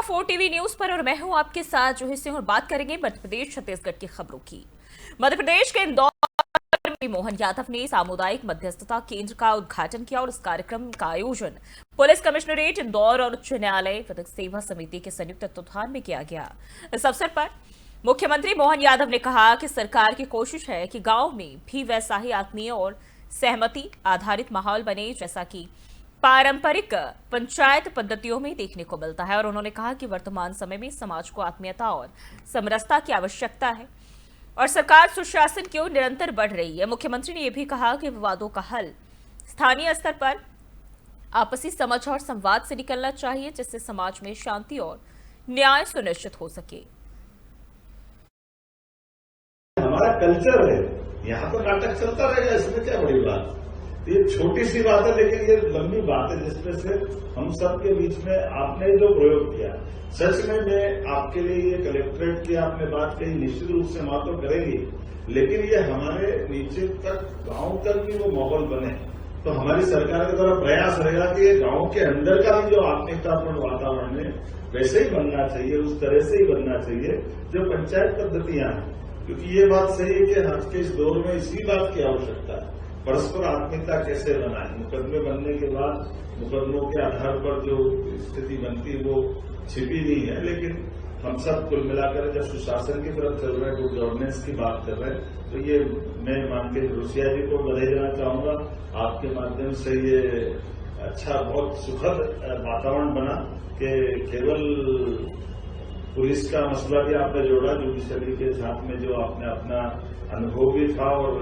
4 TV news पर और मैं हूं आपके साथ जूही सिंह और बात करेंगे मध्य प्रदेश छत्तीसगढ़ की खबरों की। मध्य प्रदेश के इंदौर में मोहन यादव ने सामुदायिक मध्यस्थता केंद्र का उद्घाटन किया और इस कार्यक्रम का आयोजन पुलिस कमिश्नरेट इंदौर और उच्च न्यायालय विधिक सेवा समिति के संयुक्त तत्वावधान में किया गया। इस अवसर पर मुख्यमंत्री मोहन यादव ने कहा कि सरकार की कोशिश है कि गांव में भी वैसा ही आत्मीय और सहमति आधारित माहौल बने जैसा कि पारंपरिक पंचायत पद्धतियों में देखने को मिलता है। और उन्होंने कहा कि वर्तमान समय में समाज को आत्मीयता और समरसता की आवश्यकता है और सरकार सुशासन की ओर निरंतर बढ़ रही है। मुख्यमंत्री ने यह भी कहा कि विवादों का हल स्थानीय स्तर पर आपसी समझ और संवाद से निकलना चाहिए जिससे समाज में शांति और न्याय सुनिश्चित हो सके। हमारा कल्चर है, यहाँ तो नाटक चलता रहेगा, इसमें क्या बड़ी बात। ये छोटी सी बात है लेकिन ये लंबी बात है जिसमें से हम सबके बीच में आपने जो प्रयोग किया, सच में मैं आपके लिए ये कलेक्ट्रेट की आपने बात कही, निश्चित रूप से मां तो करेंगी, लेकिन ये हमारे नीचे तक गांव तक भी वो माहौल बने तो हमारी सरकार के द्वारा प्रयास रहेगा कि ये गांव के अंदर का भी जो आत्मीयतापूर्ण वातावरण है वैसे ही बनना चाहिए, उस तरह से ही बनना चाहिए जो पंचायत पद्धतियां हैं। क्योंकि ये बात सही है कि आज के इस दौर में इसी बात की आवश्यकता है, परस्पर आत्मीयता कैसे बनाए। मुकदमे बनने के बाद मुकदमों के आधार पर जो स्थिति बनती है वो छिपी नहीं है, लेकिन हम सब कुल मिलाकर जब सुशासन की तरफ चल रहे हैं, गुड गवर्नेंस की बात कर रहे हैं, तो ये मैं मान के रोसिया जी को बधाई देना चाहूंगा। आपके माध्यम से ये अच्छा बहुत सुखद वातावरण बना कि केवल पुलिस का मसला भी आपने जोड़ा, जुडिशरी के साथ में जो आपने अपना अनुभव भी था, और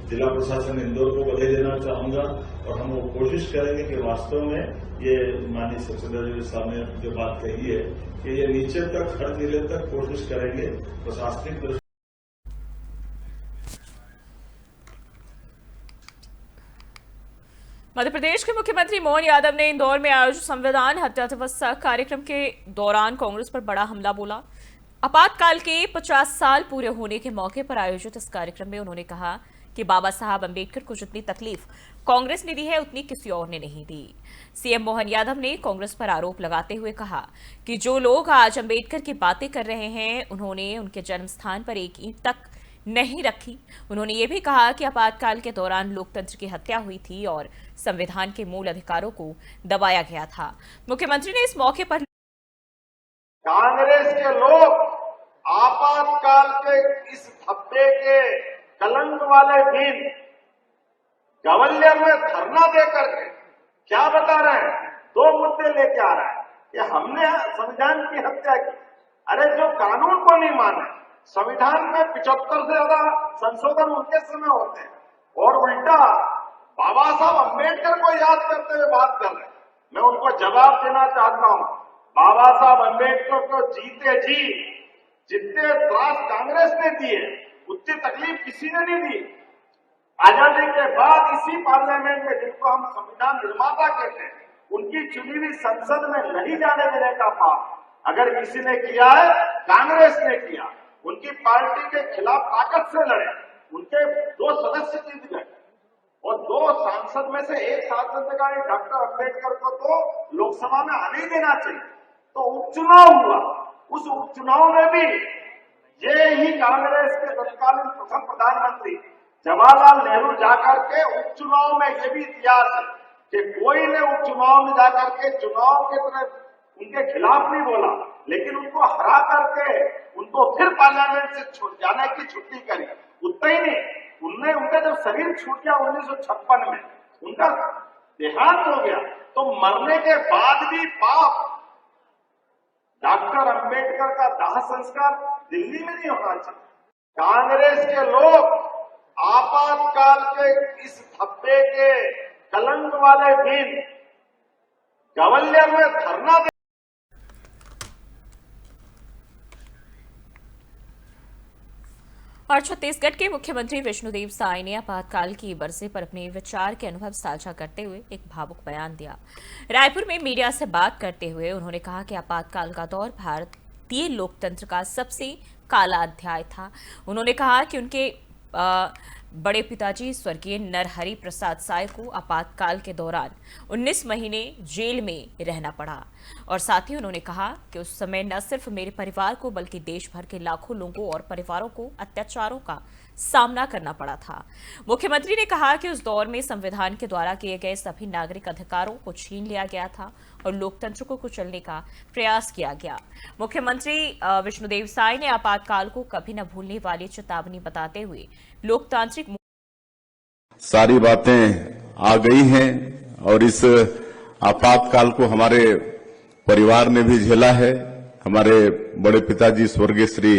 जिला प्रशासन इंदौर को बधाई देना चाहूंगा। और हम वो कोशिश करेंगे कि वास्तव में ये माननीय सचिव जी सामने जो बात कही है कि ये नीचे तक हर जिले तक कोशिश करेंगे प्रशासनिक। मध्य प्रदेश के मुख्यमंत्री मोहन यादव ने इंदौर में आयोजित संविधान हत्या दिवस कार्यक्रम के दौरान कांग्रेस पर बड़ा हमला बोला। आपातकाल के 50 साल पूरे होने के मौके पर आयोजित इस कार्यक्रम में उन्होंने कहा कि बाबा साहब अंबेडकर को जितनी तकलीफ कांग्रेस ने दी है उतनी किसी और ने नहीं दी। सीएम मोहन यादव ने कांग्रेस पर आरोप लगाते हुए कहा कि जो लोग आज अंबेडकर की बातें कर रहे हैं उन्होंने उनके जन्म स्थान पर एक ईंट तक नहीं रखी। उन्होंने ये भी कहा कि आपातकाल के दौरान लोकतंत्र की हत्या हुई थी और संविधान के मूल अधिकारों को दबाया गया था। मुख्यमंत्री ने इस मौके पर कांग्रेस के लोग आपातकाल के इस धब्बे के कलंक वाले दिन गवलियर में धरना देकर के क्या बता रहे हैं, 2 मुद्दे लेके आ रहा है कि हमने संविधान की हत्या की। अरे जो कानून को नहीं माने, संविधान में 75 से ज्यादा संशोधन उनके समय होते हैं और उल्टा बाबा साहब अंबेडकर को याद करते हुए बात कर रहे हैं। मैं उनको जवाब देना चाहता हूं, बाबा साहब अंबेडकर को जीते जी जितने त्रास कांग्रेस ने दिए उतनी तकलीफ किसी ने नहीं दी। आजादी के बाद इसी पार्लियामेंट में, जिनको हम संविधान निर्माता कहते हैं, उनकी चुनी हुई संसद में नहीं जाने देने का पाप अगर किसी ने किया है, कांग्रेस ने किया। उनकी पार्टी के खिलाफ ताकत से लड़े, उनके 2 सदस्य जीत गए और 2 सांसद में से एक सांसद ने कहा डॉक्टर अंबेडकर को तो लोकसभा में आने ही देना चाहिए। तो उपचुनाव हुआ, उस उपचुनाव में भी ये ही कांग्रेस के तत्कालीन प्रथम प्रधानमंत्री जवाहरलाल नेहरू जाकर के उपचुनाव में, ये भी इतिहास है कि कोई ने उपचुनाव में जाकर के चुनाव के तरफ उनके खिलाफ नहीं बोला, लेकिन उनको हरा करके उनको फिर पार्लियामेंट से जाने की छुट्टी करी। उतना ही नहीं, उनका जब शरीर छूट गया 1956 में, उनका देहांत हो गया, तो मरने के बाद भी पाप डॉक्टर अंबेडकर का दाह संस्कार दिल्ली में नहीं होना चाहिए। कांग्रेस के लोग आपातकाल के इस धब्बे के कलंक वाले दिन गवलियर में धरना दे। और छत्तीसगढ़ के मुख्यमंत्री विष्णुदेव साय ने आपातकाल की बरसे पर अपने विचार के अनुभव साझा करते हुए एक भावुक बयान दिया। रायपुर में मीडिया से बात करते हुए उन्होंने कहा कि आपातकाल का दौर भारतीय लोकतंत्र का सबसे काला अध्याय था। उन्होंने कहा कि उनके बड़े पिताजी स्वर्गीय नरहरि प्रसाद साय को आपातकाल के दौरान 19 महीने जेल में रहना पड़ा और साथ ही उन्होंने कहा कि उस समय न सिर्फ मेरे परिवार को बल्कि देश भर के लाखों लोगों और परिवारों को अत्याचारों का सामना करना पड़ा था। मुख्यमंत्री ने कहा कि उस दौर में संविधान के द्वारा किए गए सभी नागरिक अधिकारों को छीन लिया गया था और लोकतंत्र को कुचलने का प्रयास किया गया। मुख्यमंत्री विष्णुदेव साय ने आपातकाल को कभी न भूलने वाली चेतावनी बताते हुए लोकतांत्रिक सारी बातें आ गई हैं और इस आपातकाल को हमारे परिवार ने भी झेला है। हमारे बड़े पिताजी स्वर्गीय श्री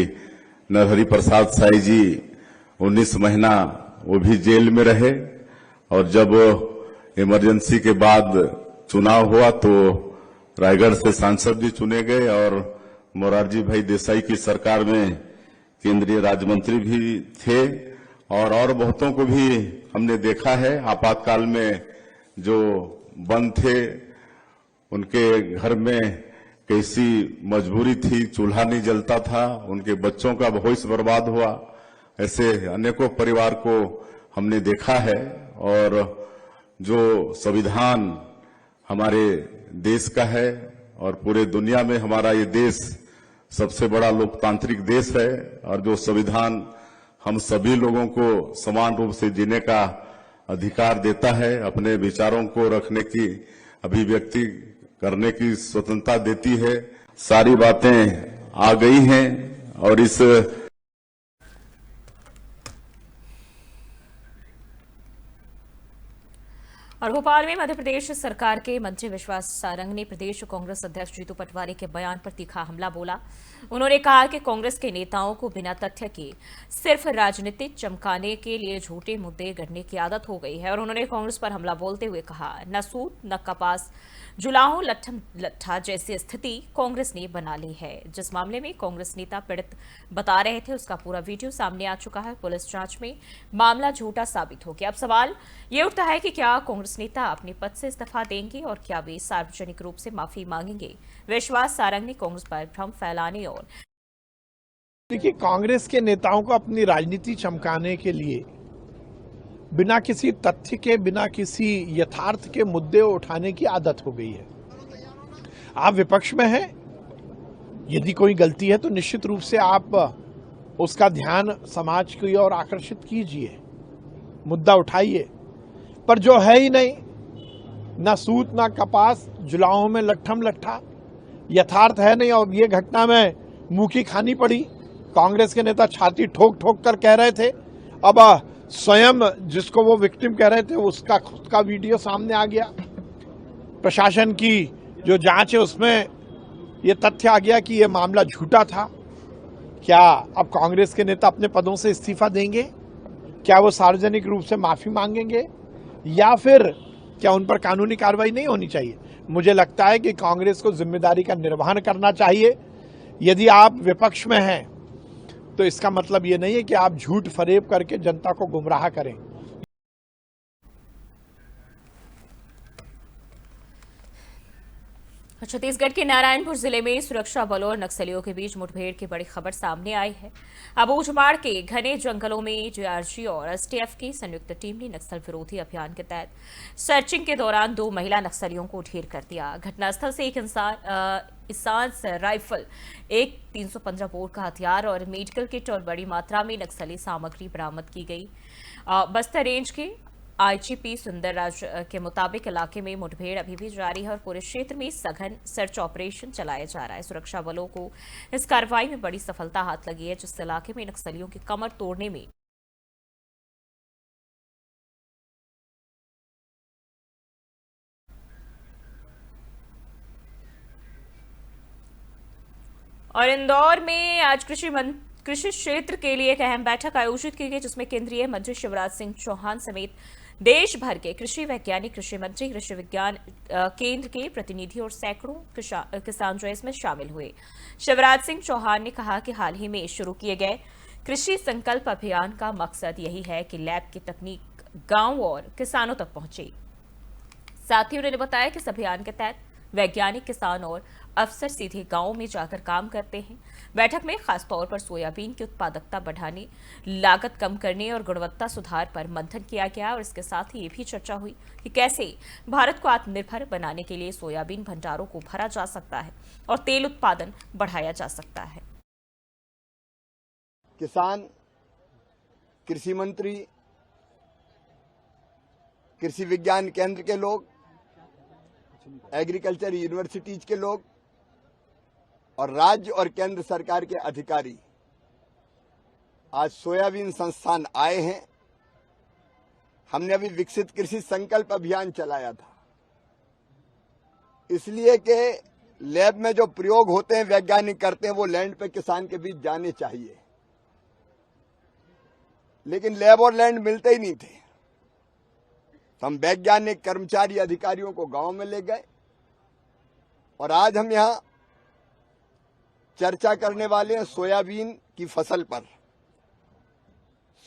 नरहरि प्रसाद साई जी 19 महीना वो भी जेल में रहे और जब इमरजेंसी के बाद चुनाव हुआ तो रायगढ़ से सांसद भी चुने गए और मोरारजी भाई देसाई की सरकार में केंद्रीय राज्य मंत्री भी थे और बहुतों को भी हमने देखा है। आपातकाल में जो बंद थे उनके घर में कैसी मजबूरी थी, चूल्हा नहीं जलता था, उनके बच्चों का भविष्य बर्बाद हुआ। ऐसे अनेकों परिवार को हमने देखा है और जो संविधान हमारे देश का है और पूरे दुनिया में हमारा ये देश सबसे बड़ा लोकतांत्रिक देश है और जो संविधान हम सभी लोगों को समान रूप से जीने का अधिकार देता है, अपने विचारों को रखने की, अभिव्यक्ति करने की स्वतंत्रता देती है। सारी बातें आ गई हैं और इस और भोपाल में मध्य प्रदेश सरकार के मंत्री विश्वास सारंग ने प्रदेश कांग्रेस अध्यक्ष जीतू पटवारी के बयान पर तीखा हमला बोला। उन्होंने कहा कि कांग्रेस के नेताओं को बिना तथ्य के सिर्फ राजनीति चमकाने के लिए झूठे मुद्दे गढ़ने की आदत हो गई है और उन्होंने कांग्रेस पर हमला बोलते हुए कहा, न सूत न कपास, जुलाहो लट्ठम लट्ठा जैसी स्थिति कांग्रेस ने बना ली है। जिस मामले में कांग्रेस नेता पीड़ित बता रहे थे उसका पूरा वीडियो सामने आ चुका है। पुलिस जांच में मामला झूठा साबित हो गया। अब सवाल ये उठता है कि क्या कांग्रेस नेता अपने पद से इस्तीफा देंगे और क्या वे सार्वजनिक रूप से माफी मांगेंगे। विश्वास सारंग ने कांग्रेस पर भ्रम फैलाने और देखिए, कांग्रेस के नेताओं को अपनी राजनीति चमकाने के लिए बिना किसी तथ्य के, बिना किसी यथार्थ के मुद्दे उठाने की आदत हो गई है। आप विपक्ष में हैं, यदि कोई गलती है तो निश्चित रूप से आप उसका ध्यान समाज की ओर आकर्षित कीजिए, मुद्दा उठाइए, पर जो है ही नहीं, ना सूत ना कपास, जुलाहों में लट्ठम लट्ठा, यथार्थ है नहीं। और ये घटना में मुंह की खानी पड़ी। कांग्रेस के नेता छाती ठोक ठोक कर कह रहे थे, अब स्वयं जिसको वो विक्टिम कह रहे थे उसका खुद का वीडियो सामने आ गया। प्रशासन की जो जांच है उसमें ये तथ्य आ गया कि ये मामला झूठा था। क्या अब कांग्रेस के नेता अपने पदों से इस्तीफा देंगे? क्या वो सार्वजनिक रूप से माफी मांगेंगे या फिर क्या उन पर कानूनी कार्रवाई नहीं होनी चाहिए? मुझे लगता है कि कांग्रेस को जिम्मेदारी का निर्वहन करना चाहिए। यदि आप विपक्ष में हैं तो इसका मतलब ये नहीं है कि आप झूठ फरेब करके जनता को गुमराह करें। छत्तीसगढ़ के नारायणपुर जिले में सुरक्षा बलों और नक्सलियों के बीच मुठभेड़ की बड़ी खबर सामने आई है। अबूझमाड़ के घने जंगलों में जीआरजी और एसटीएफ की संयुक्त टीम ने नक्सल विरोधी अभियान के तहत सर्चिंग के दौरान 2 महिला नक्सलियों को ढेर कर दिया। घटनास्थल से एक इंसास राइफल, एक 315 बोर का हथियार और मेडिकल किट और बड़ी मात्रा में नक्सली सामग्री बरामद की गई। बस्तर रेंज के आईजीपी सुंदरराज के मुताबिक इलाके में मुठभेड़ अभी भी जारी है और पूरे क्षेत्र में सघन सर्च ऑपरेशन चलाया जा रहा है। सुरक्षा बलों को इस कार्रवाई में बड़ी सफलता हाथ लगी है, जिस इलाके में नक्सलियों की कमर तोड़ने में और इंदौर में आज कृषि क्षेत्र के लिए एक अहम बैठक आयोजित की गई, जिसमें केंद्रीय मंत्री शिवराज सिंह चौहान समेत देश भर के कृषि वैज्ञानिक, कृषि मंत्री, कृषि विज्ञान केंद्र के प्रतिनिधि और सैकड़ों किसान जो इसमें शामिल हुए। शिवराज सिंह चौहान ने कहा कि हाल ही में शुरू किए गए कृषि संकल्प अभियान का मकसद यही है कि लैब की तकनीक गांव और किसानों तक पहुंचे। साथ ही उन्होंने बताया कि इस अभियान के तहत वैज्ञानिक, किसान और अफसर सीधे गांव में जाकर काम करते हैं। बैठक में खासतौर पर सोयाबीन की उत्पादकता बढ़ाने, लागत कम करने और गुणवत्ता सुधार पर मंथन किया गया और इसके साथ ही ये भी चर्चा हुई कि कैसे भारत को आत्मनिर्भर बनाने के लिए सोयाबीन भंडारों को भरा जा सकता है और तेल उत्पादन बढ़ाया जा सकता है। किसान, कृषि मंत्री, कृषि विज्ञान केंद्र के लोग, एग्रीकल्चर यूनिवर्सिटीज के लोग और राज्य और केंद्र सरकार के अधिकारी आज सोयाबीन संस्थान आए हैं। हमने अभी विकसित कृषि संकल्प अभियान चलाया था, इसलिए कि लैब में जो प्रयोग होते हैं वैज्ञानिक करते हैं वो लैंड पे किसान के बीच जाने चाहिए, लेकिन लैब और लैंड मिलते ही नहीं थे। तो हम वैज्ञानिक कर्मचारी अधिकारियों को गांव में ले गए और आज हम यहां चर्चा करने वाले हैं सोयाबीन की फसल पर।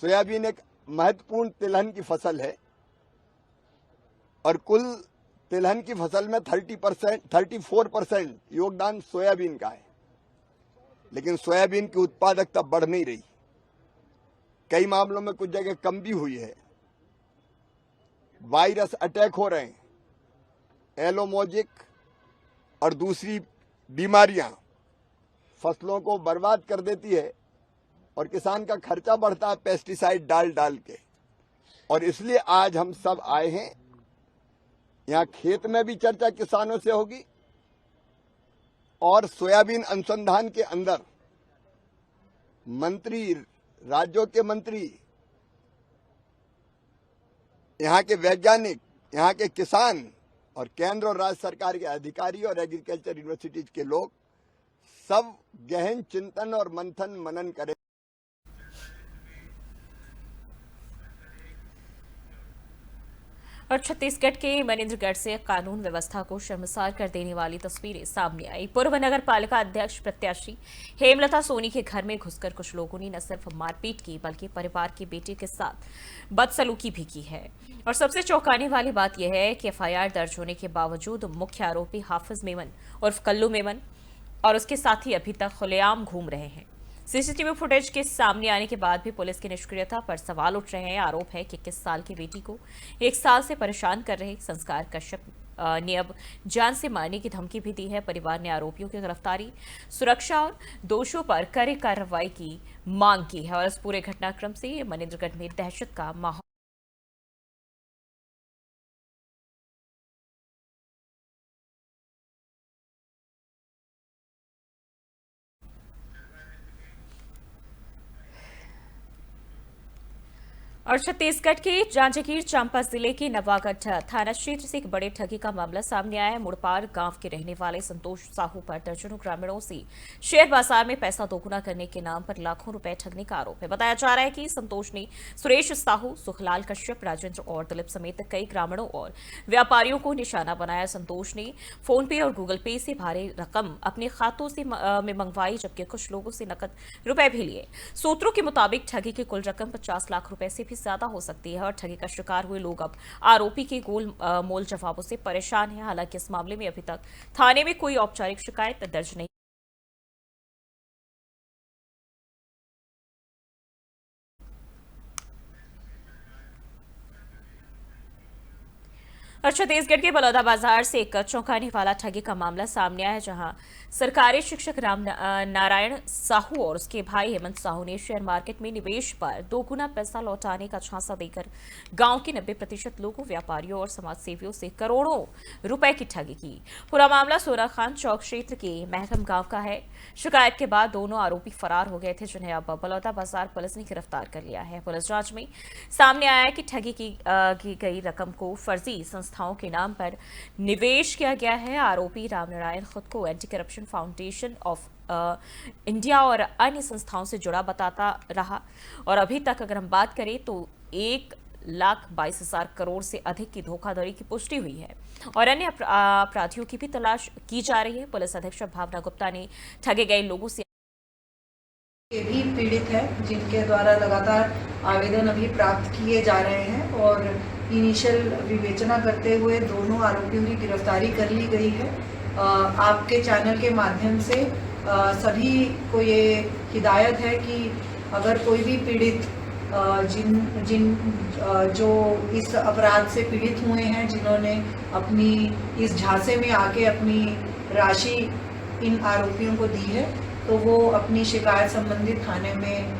सोयाबीन एक महत्वपूर्ण तिलहन की फसल है और कुल तिलहन की फसल में 34% योगदान सोयाबीन का है, लेकिन सोयाबीन की उत्पादकता बढ़ नहीं रही। कई मामलों में कुछ जगह कम भी हुई है। वायरस अटैक हो रहे हैं, एलोमोजिक और दूसरी बीमारियां फसलों को बर्बाद कर देती है और किसान का खर्चा बढ़ता है पेस्टिसाइड डाल डाल के। और इसलिए आज हम सब आए हैं, यहां खेत में भी चर्चा किसानों से होगी और सोयाबीन अनुसंधान के अंदर मंत्री, राज्यों के मंत्री, यहाँ के वैज्ञानिक, यहाँ के किसान और केंद्र और राज्य सरकार के अधिकारी और एग्रीकल्चर यूनिवर्सिटीज के लोग सब गहन चिंतन और मंथन मनन करें। और छत्तीसगढ़ के मनेन्द्रगढ़ से कानून व्यवस्था को शर्मसार कर देने वाली तस्वीरें सामने आई। पूर्व नगर पालिका अध्यक्ष प्रत्याशी हेमलता सोनी के घर में घुसकर कुछ लोगों ने न सिर्फ मारपीट की बल्कि परिवार के बेटे के साथ बदसलूकी भी की है। और सबसे चौंकाने वाली बात यह है कि एफआईआर दर्ज होने के बावजूद मुख्य आरोपी हाफिज मेमन उर्फ कल्लू मेमन और उसके साथी अभी तक खुलेआम घूम रहे हैं। सीसीटीवी फुटेज के सामने आने के बाद भी पुलिस की निष्क्रियता पर सवाल उठ रहे हैं। आरोप है कि 21 साल की बेटी को 1 साल से परेशान कर रहे संस्कार कश्यप ने अब जान से मारने की धमकी भी दी है। परिवार ने आरोपियों की गिरफ्तारी, सुरक्षा और दोषों पर कड़ी कार्रवाई की मांग की है और इस पूरे घटनाक्रम से मनेन्द्रगढ़ में दहशत का माहौल। और छत्तीसगढ़ के जांजगीर चांपा जिले के नवागढ़ थाना क्षेत्र से एक बड़े ठगी का मामला सामने आया है। मुड़पार गांव के रहने वाले संतोष साहू पर दर्जनों ग्रामीणों से शेयर बाजार में पैसा दोगुना करने के नाम पर लाखों रुपए ठगने का आरोप है। बताया जा रहा है कि संतोष ने सुरेश साहू, सुखलाल कश्यप, राजेंद्र और दिलीप समेत कई ग्रामीणों और व्यापारियों को निशाना बनाया। संतोष ने फोन पे और गूगल पे से भारी रकम अपने खातों से में मंगवाई, जबकि कुछ लोगों से नकद रुपए भी लिए। सूत्रों के मुताबिक ठगी की कुल रकम 50 लाख रुपए से भी ज्यादा हो सकती है और ठगी का शिकार हुए लोग अब आरोपी के गोलमोल जवाबों से परेशान हैं। हालांकि इस मामले में अभी तक थाने में कोई औपचारिक शिकायत दर्ज नहीं। और छत्तीसगढ़ के बलौदाबाजार से एक चौंकाने वाला ठगी का मामला सामने आया है, जहां सरकारी शिक्षक राम नारायण साहू और उसके भाई हेमंत साहू ने शेयर मार्केट में निवेश पर दोगुना पैसा लौटाने का झांसा देकर गांव के 90% लोगों, व्यापारियों और समाजसेवियों से करोड़ों रुपए की ठगी की। पूरा मामला सोनाखान चौक क्षेत्र के महकम गांव का है। शिकायत के बाद दोनों आरोपी फरार हो गए थे, जिन्हें अब बलौदाबाजार पुलिस ने गिरफ्तार कर लिया है। पुलिस जांच में सामने आया है कि ठगी की गई रकम को फर्जी संस्थाओं के नाम पर निवेश किया गया है। आरोपी रामनारायण खुद को anti corruption foundation of India और अन्य संस्थाओं से जुड़ा बताता रहा और अभी तक अगर हम बात करें तो 1,22,000 करोड़ से अधिक की धोखाधड़ी की पुष्टि हुई है और अन्य अपराधियों की भी तलाश की जा रही है। पुलिस अधीक्षक भावना गुप्ता ने ठगे गए लोगों से ये भी पीड़ित हैं, जिनके द्वारा लगातार आवेदन अभी प्राप्त किए जा रहे हैं और इनिशियल विवेचना करते हुए दोनों आरोपियों की गिरफ्तारी कर ली गई है। आपके चैनल के माध्यम से सभी को ये हिदायत है कि अगर कोई भी पीड़ित जो इस अपराध से पीड़ित हुए हैं, जिन्होंने अपनी इस झांसे में आके अपनी राशि इन आरोपियों को दी है, तो वो अपनी शिकायत संबंधित थाने में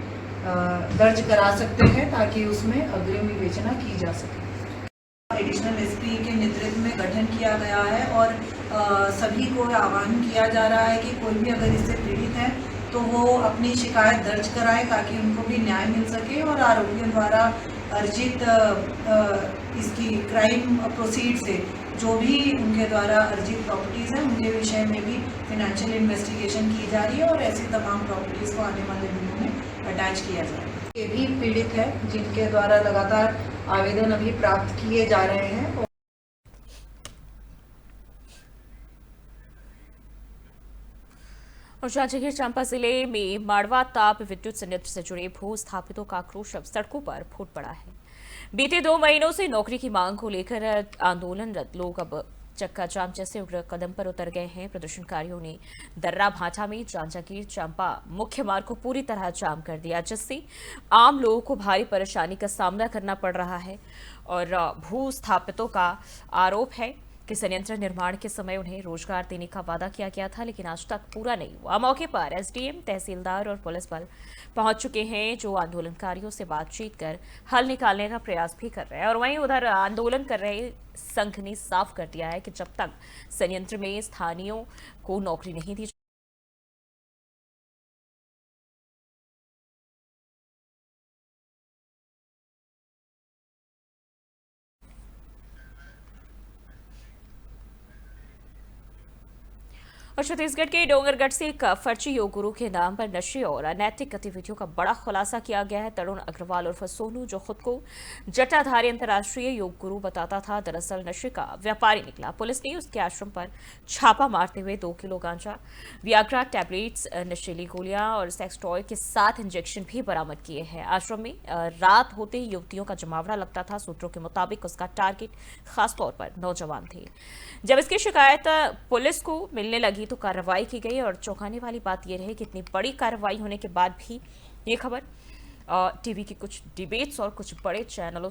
दर्ज करा सकते हैं ताकि उसमें अग्रिम विवेचना की जा सके। एडिशनल एसपी के नेतृत्व में गठन किया गया है और सभी को आह्वान किया जा रहा है कि कोई भी अगर इससे पीड़ित है तो वो अपनी शिकायत दर्ज कराए ताकि उनको भी न्याय मिल सके और आरोपियों द्वारा अर्जित इसकी क्राइम प्रोसीड से जो भी उनके द्वारा अर्जित प्रॉपर्टीज़ हैं उनके विषय में भी फिनेंशियल इन्वेस्टिगेशन की जा रही है और ऐसी तमाम प्रॉपर्टीज़ को आने वाले दिनों में अटैच किया जाएगा। ये भी पीड़ित है जिनके द्वारा लगातार आवेदन अभी प्राप्त किए जा रहे हैं। और जांजगीर चांपा जिले में माड़वा ताप विद्युत संयंत्र से जुड़े भू स्थापितों का आक्रोश अब सड़कों पर फूट पड़ा है। बीते 2 महीनों से नौकरी की मांग को लेकर आंदोलनरत लोग अब चक्का जाम जैसे उग्र कदम पर उतर गए हैं। प्रदर्शनकारियों ने दर्रा भाटा में जांजगीर चांपा मुख्य मार्ग को पूरी तरह जाम कर दिया, जिससे आम लोगों को भारी परेशानी का सामना करना पड़ रहा है। और भू स्थापितों का आरोप है कि संयंत्र निर्माण के समय उन्हें रोजगार देने का वादा किया गया था, लेकिन आज तक पूरा नहीं हुआ। मौके पर एसडीएम, तहसीलदार और पुलिस बल पहुंच चुके हैं, जो आंदोलनकारियों से बातचीत कर हल निकालने का प्रयास भी कर रहे हैं। और वहीं उधर आंदोलन कर रहे संघ ने साफ कर दिया है कि जब तक संयंत्र में स्थानीयों को नौकरी नहीं दी और छत्तीसगढ़ के डोंगरगढ़ से एक फर्जी योग गुरु के नाम पर नशे और अनैतिक गतिविधियों का बड़ा खुलासा किया गया है। तरुण अग्रवाल उर्फ सोनू, जो खुद को जटाधारी अंतर्राष्ट्रीय योग गुरु बताता था, दरअसल नशे का व्यापारी निकला। पुलिस ने उसके आश्रम पर छापा मारते हुए 2 किलो गांजा, वियाग्रा टैबलेट्स, नशीली गोलियां और सेक्स टॉय के 7 इंजेक्शन भी बरामद किए हैं। आश्रम में रात होते ही युवतियों का जमावड़ा लगता था। सूत्रों के मुताबिक उसका टारगेट खासतौर पर नौजवान थे। जब इसकी शिकायत पुलिस को मिलने लगी तो कार्रवाई की गई। और चौंकाने वाली बात यह रही कि इतनी बड़ी कार्रवाई होने के बाद भी ये खबर टीवी की कुछ डिबेट्स और कुछ बड़े चैनलों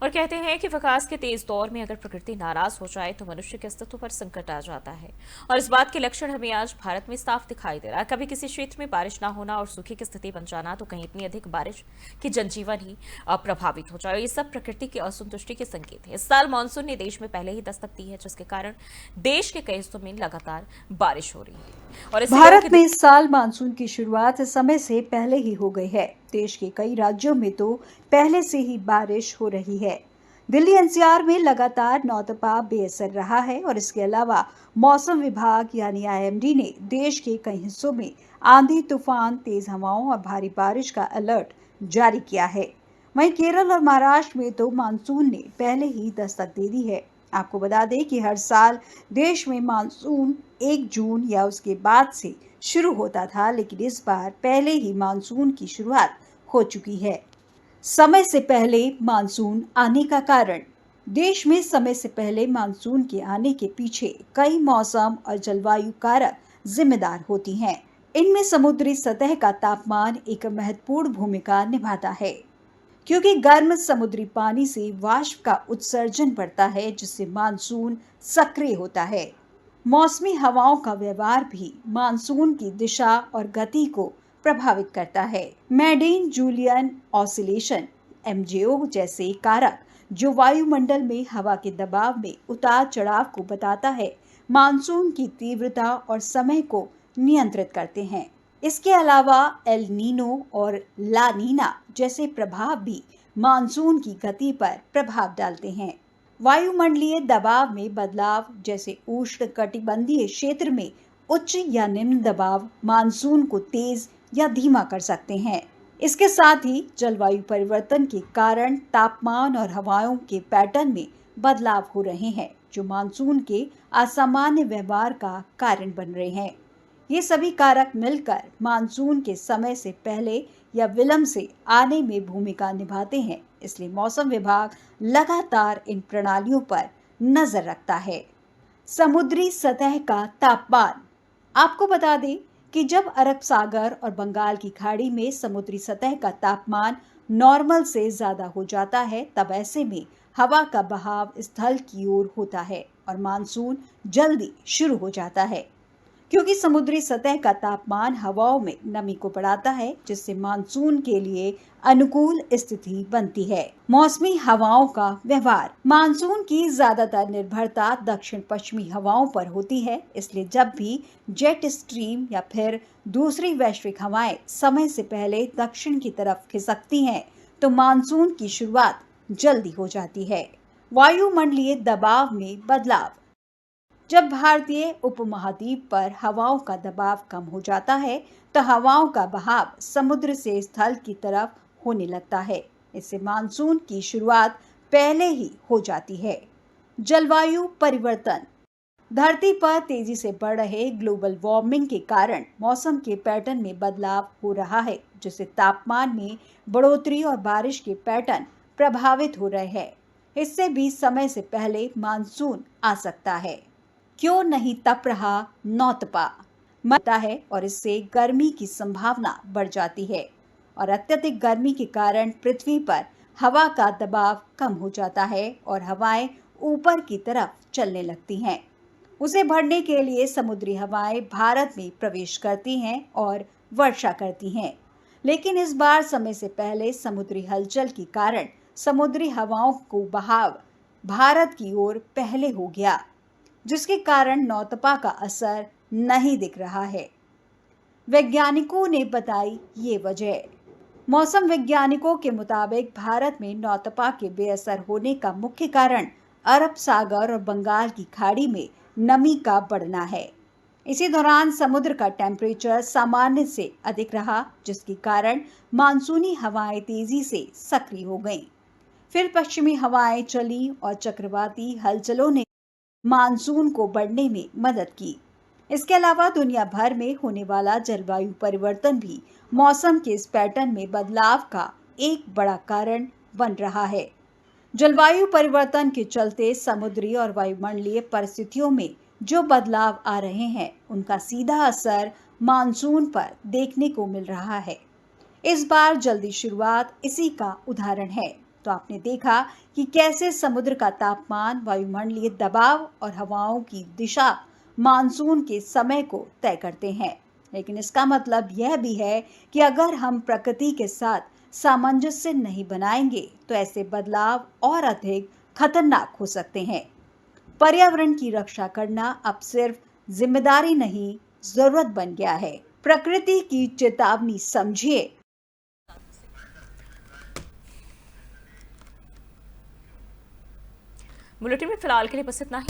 और कहते हैं कि विकास के तेज दौर में अगर प्रकृति नाराज हो जाए तो मनुष्य के अस्तित्व पर संकट आ जाता है। और इस बात के लक्षण हमें आज भारत में साफ दिखाई दे रहा है। कभी किसी क्षेत्र में बारिश ना होना और सूखे की स्थिति बन जाना, तो कहीं इतनी अधिक बारिश कि जनजीवन ही प्रभावित हो जाए। ये सब प्रकृति की असंतुष्टि के संकेत है। इस साल मानसून ने देश में पहले ही दस्तक दी है, जिसके कारण देश के कई हिस्सों में लगातार बारिश हो रही है। और भारत में इस साल मानसून की शुरुआत समय से पहले ही हो गई है। देश के कई राज्यों में तो पहले से ही बारिश हो रही है। दिल्ली एनसीआर में लगातार नौतपा बेअसर रहा है और इसके अलावा मौसम विभाग यानी आईएमडी ने देश के कई हिस्सों में आंधी, तूफान, तेज हवाओं और भारी बारिश का अलर्ट जारी किया है। वहीं केरल और महाराष्ट्र में तो मानसून ने पहले ही दस्तक दे दी है। आपको बता दें कि हर साल देश में मानसून 1 जून या उसके बाद से शुरू होता था, लेकिन इस बार पहले ही मानसून की शुरुआत हो चुकी है। समय से पहले मानसून आने का कारण। देश में समय से पहले मानसून के आने के पीछे कई मौसम और जलवायु कारक जिम्मेदार होती हैं। इनमें समुद्री सतह का तापमान एक महत्वपूर्ण भूमिका निभाता है, क्योंकि गर्म समुद्री पानी से वाष्प का उत्सर्जन बढ़ता है, जिससे मानसून सक्रिय होता है। मौसमी हवाओं का व्यवहार भी मानसून की दिशा और गति को प्रभावित करता है। मैडेन जूलियन ऑसिलेशन MJO जैसे कारक, जो वायुमंडल में हवा के दबाव में उतार चढ़ाव को बताता है, मानसून की तीव्रता और समय को नियंत्रित करते हैं। इसके अलावा एल नीनो और ला नीना जैसे प्रभाव भी मानसून की गति पर प्रभाव डालते हैं। वायुमंडलीय दबाव में बदलाव, जैसे उष्णकटिबंधीय क्षेत्र में उच्च या निम्न दबाव, मानसून को तेज या धीमा कर सकते हैं। इसके साथ ही जलवायु परिवर्तन के कारण तापमान और हवाओं के पैटर्न में बदलाव हो रहे हैं, जो मानसून के असामान्य व्यवहार का कारण बन रहे हैं। ये सभी कारक मिलकर मानसून के समय से पहले या विलंब से आने में भूमिका निभाते हैं। इसलिए मौसम विभाग लगातार इन प्रणालियों पर नजर रखता है। समुद्री सतह का तापमान। आपको बता दें कि जब अरब सागर और बंगाल की खाड़ी में समुद्री सतह का तापमान नॉर्मल से ज्यादा हो जाता है, तब ऐसे में हवा का बहाव स्थल की ओर होता है और मानसून जल्दी शुरू हो जाता है, क्योंकि समुद्री सतह का तापमान हवाओं में नमी को बढ़ाता है, जिससे मानसून के लिए अनुकूल स्थिति बनती है। मौसमी हवाओं का व्यवहार। मानसून की ज्यादातर निर्भरता दक्षिण पश्चिमी हवाओं पर होती है, इसलिए जब भी जेट स्ट्रीम या फिर दूसरी वैश्विक हवाएं समय से पहले दक्षिण की तरफ खिसकती हैं, तो मानसून की शुरुआत जल्दी हो जाती है। वायुमंडलीय दबाव में बदलाव। जब भारतीय उपमहाद्वीप पर हवाओं का दबाव कम हो जाता है, तो हवाओं का बहाव समुद्र से स्थल की तरफ होने लगता है। इससे मानसून की शुरुआत पहले ही हो जाती है। जलवायु परिवर्तन। धरती पर तेजी से बढ़ रहे ग्लोबल वार्मिंग के कारण मौसम के पैटर्न में बदलाव हो रहा है, जिससे तापमान में बढ़ोतरी और बारिश के पैटर्न प्रभावित हो रहे हैं। इससे भी समय से पहले मानसून आ सकता है। क्यों नहीं तप रहा नौतपा मरता है और इससे गर्मी की संभावना बढ़ जाती है और अत्यधिक गर्मी के कारण पृथ्वी पर हवा का दबाव कम हो जाता है और हवाएं ऊपर की तरफ चलने लगती हैं। उसे भरने के लिए समुद्री हवाएं भारत में प्रवेश करती हैं और वर्षा करती हैं, लेकिन इस बार समय से पहले समुद्री हलचल के कारण समुद्री हवाओं को बहाव भारत की ओर पहले हो गया, जिसके कारण नौतपा का असर नहीं दिख रहा है। वैज्ञानिकों ने बताई ये वजह। मौसम वैज्ञानिकों के मुताबिक भारत में नौतपा के बेअसर होने का मुख्य कारण अरब सागर और बंगाल की खाड़ी में नमी का बढ़ना है। इसी दौरान समुद्र का टेम्परेचर सामान्य से अधिक रहा, जिसके कारण मानसूनी हवाएं तेजी से सक्रिय हो गईं। फिर पश्चिमी हवाएं चली और चक्रवाती हलचलों ने मानसून को बढ़ने में मदद की। इसके अलावा दुनिया भर में होने वाला जलवायु परिवर्तन भी मौसम के इस पैटर्न में बदलाव का एक बड़ा कारण बन रहा है। जलवायु परिवर्तन के चलते समुद्री और वायुमंडलीय परिस्थितियों में जो बदलाव आ रहे हैं, उनका सीधा असर मानसून पर देखने को मिल रहा है। इस बार जल्दी शुरुआत इसी का उदाहरण है। तो आपने देखा कि कैसे समुद्र का तापमान, वायुमंडलीय दबाव और हवाओं की दिशा मानसून के समय को तय करते हैं। लेकिन इसका मतलब यह भी है कि अगर हम प्रकृति के साथ सामंजस्य नहीं बनाएंगे, तो ऐसे बदलाव और अधिक खतरनाक हो सकते हैं। पर्यावरण की रक्षा करना अब सिर्फ जिम्मेदारी नहीं, जरूरत बन गया है। प्रकृति की चेतावनी समझिए। बुलेटिन में फिलहाल के लिए बस इतना ही।